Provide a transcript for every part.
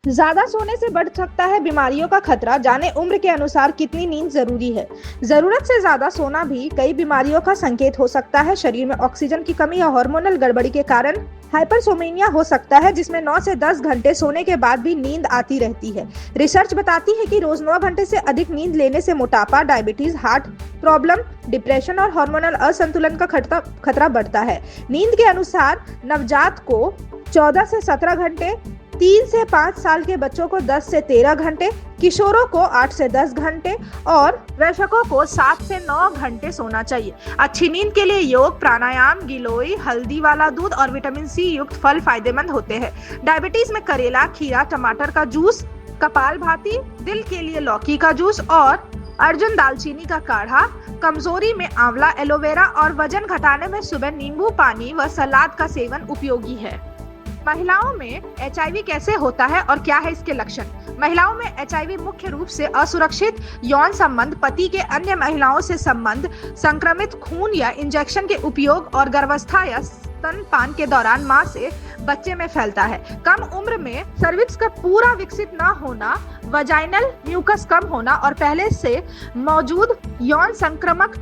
ज्यादा सोने से बढ़ सकता है बीमारियों का खतरा। जाने उम्र के अनुसार कितनी नींद जरूरी है। जरूरत से ज्यादा सोना भी कई बीमारियों का संकेत हो सकता है। शरीर में ऑक्सीजन की कमी या हार्मोनल गड़बड़ी के कारण हाइपरसोमेनिया हो सकता है, जिसमें 9 से 10 घंटे सोने के बाद भी नींद आती रहती है। रिसर्च बताती है कि रोज 9 घंटे से अधिक नींद लेने से मोटापा, डायबिटीज, हार्ट प्रॉब्लम, डिप्रेशन और हार्मोनल असंतुलन का खतरा बढ़ता है। नींद के अनुसार नवजात को 14 से 17 घंटे, 3 से 5 साल के बच्चों को 10 से 13 घंटे, किशोरों को 8 से 10 घंटे और वयस्कों को 7 से 9 घंटे सोना चाहिए। अच्छी नींद के लिए योग, प्राणायाम, गिलोय, हल्दी वाला दूध और विटामिन सी युक्त फल फायदेमंद होते हैं। डायबिटीज में करेला, खीरा, टमाटर का जूस, कपालभाति, दिल के लिए लौकी का जूस और अर्जुन दालचीनी का काढ़ा, कमजोरी में आंवला, एलोवेरा और वजन घटाने में सुबह नींबू पानी व सलाद का सेवन उपयोगी है। महिलाओं में एचआईवी कैसे होता है और क्या है इसके लक्षण? महिलाओं में एचआईवी मुख्य रूप से असुरक्षित यौन संबंध, पति के अन्य महिलाओं से संबंध, संक्रमित खून या इंजेक्शन के उपयोग और गर्भावस्था या स्तनपान के दौरान मां से बच्चे में फैलता है। कम उम्र में सर्विक्स का पूरा विकसित न होना, वजाइनल म्यूकस कम होना और पहले से मौजूद यौन संक्रामक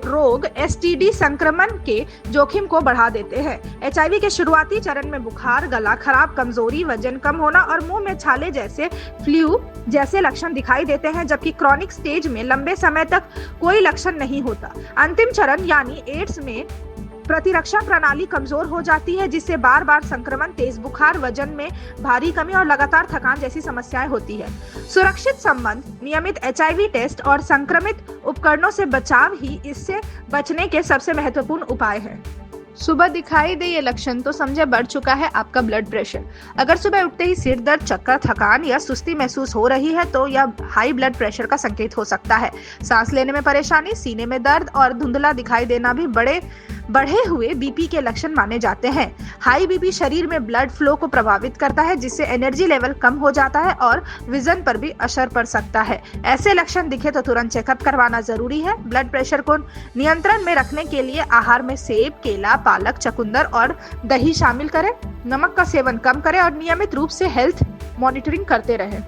रोग एसटीडी संक्रमण के जोखिम को बढ़ा देते हैं। एचआईवी के शुरुआती चरण में बुखार, गला खराब, कमजोरी, वजन कम होना और मुंह में छाले जैसे फ्लू जैसे लक्षण दिखाई देते हैं, जबकि क्रॉनिक स्टेज में लंबे समय तक कोई लक्षण नहीं होता। अंतिम चरण यानी एड्स में प्रतिरक्षा प्रणाली कमजोर हो जाती है, जिससे बार बार संक्रमण, तेज बुखार, वजन में भारी कमी और लगातार थकान जैसी समस्याएं होती है। सुरक्षित संबंध, नियमित एचआईवी टेस्ट और संक्रमित उपकरणों से बचाव ही इससे बचने के सबसे महत्वपूर्ण उपाय है। सुबह दिखाई दे ये लक्षण तो समझे बढ़ चुका है आपका ब्लड प्रेशर। अगर सुबह उठते ही सिर दर्द, चक्कर, थकान या सुस्ती महसूस हो रही है तो यह हाई ब्लड प्रेशर का संकेत हो सकता है। सांस लेने में परेशानी, सीने में दर्द और धुंधला दिखाई देना भी बढ़े हुए बीपी के लक्षण माने जाते हैं। हाई बीपी शरीर में ब्लड फ्लो को प्रभावित करता है, जिससे एनर्जी लेवल कम हो जाता है और विजन पर भी असर पड़ सकता है। ऐसे लक्षण दिखे तो तुरंत चेकअप करवाना जरूरी है। ब्लड प्रेशर को नियंत्रण में रखने के लिए आहार में सेब, केला, पालक, चुकंदर और दही शामिल करें। नमक का सेवन कम करें और नियमित रूप से हेल्थ मॉनिटरिंग करते रहें।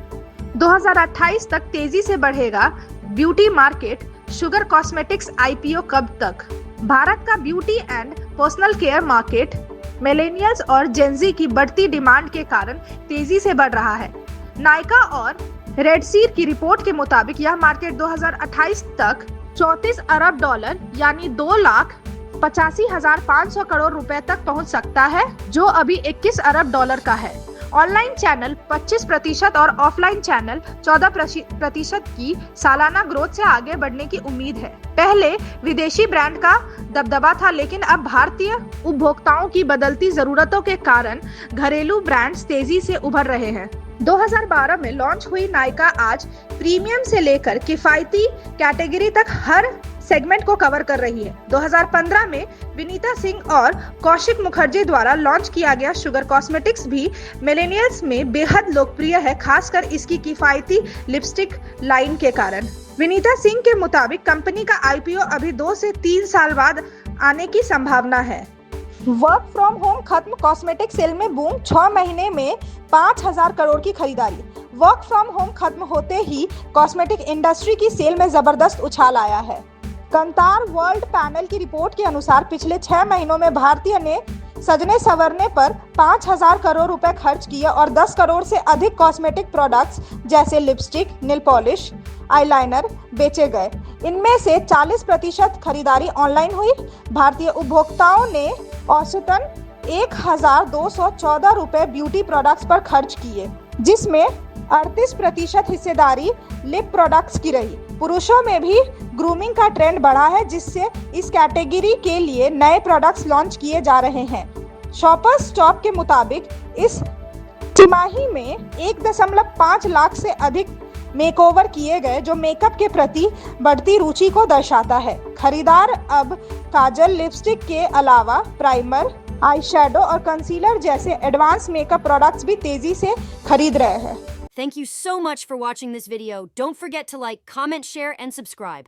2028 तक तेजी से बढ़ेगा beauty market. Sugar cosmetics IPO कब तक? भारत का beauty and personal care market millennials और जेनजी की बढ़ती डिमांड के कारण तेजी से बढ़ रहा है। नायका और रेडसीर की रिपोर्ट के मुताबिक यह मार्केट 2028 तक $34 अरब यानी 2,85,500 करोड़ रुपए तक पहुंच सकता है, जो अभी $21 अरब का है। ऑनलाइन चैनल 25% और ऑफलाइन चैनल 14% की सालाना ग्रोथ से आगे बढ़ने की उम्मीद है। पहले विदेशी ब्रांड का दबदबा था, लेकिन अब भारतीय उपभोक्ताओं की बदलती जरूरतों के कारण घरेलू ब्रांड्स तेजी से उभर रहे हैं। 2012 में लॉन्च हुई नायका आज प्रीमियम से लेकर किफायती कैटेगरी तक हर सेगमेंट को कवर कर रही है। 2015 में विनीता सिंह और कौशिक मुखर्जी द्वारा लॉन्च किया गया शुगर कॉस्मेटिक्स भी मिलेनियल्स में बेहद लोकप्रिय है, खासकर इसकी किफायती लिपस्टिक लाइन के कारण। विनीता सिंह के मुताबिक कंपनी का आईपीओ अभी 2 से 3 साल बाद आने की संभावना है। वर्क फ्रॉम होम खत्म, कॉस्मेटिक सेल में बूम। 6 महीने में 5,000 करोड़ की खरीदारी। वर्क फ्रॉम होम खत्म होते ही कॉस्मेटिक इंडस्ट्री की सेल में जबरदस्त उछाल आया है। कंतार वर्ल्ड पैनल की रिपोर्ट के अनुसार पिछले 6 महीनों में भारतीय ने सजने संवरने पर 5,000 करोड़ रुपए खर्च किए और 10 करोड़ से अधिक कॉस्मेटिक प्रोडक्ट्स जैसे लिपस्टिक, नेल पॉलिश, आईलाइनर बेचे गए। इनमें से 40% खरीदारी ऑनलाइन हुई। भारतीय उपभोक्ताओं ने औसतन 1,214 रुपए ब्यूटी प्रोडक्ट्स पर खर्च किए, जिसमें 38% हिस्सेदारी लिप प्रोडक्ट्स की रही। पुरुषों में भी ग्रूमिंग का ट्रेंड बढ़ा है, जिससे इस कैटेगरी के लिए नए प्रोडक्ट्स लॉन्च किए जा रहे हैं। शॉपर्स स्टॉप के मुताबिक इस तिमाही में 1.5 लाख से अधिक मेकओवर किए गए, जो मेकअप के प्रति बढ़ती रुचि को दर्शाता है। खरीदार अब काजल, लिपस्टिक के अलावा प्राइमर, आई शैडो और कंसीलर जैसे एडवांस मेकअप प्रोडक्ट्स भी तेजी से खरीद रहे हैं। Thank you so much for watching this video. Don't forget to like, comment, share, and subscribe.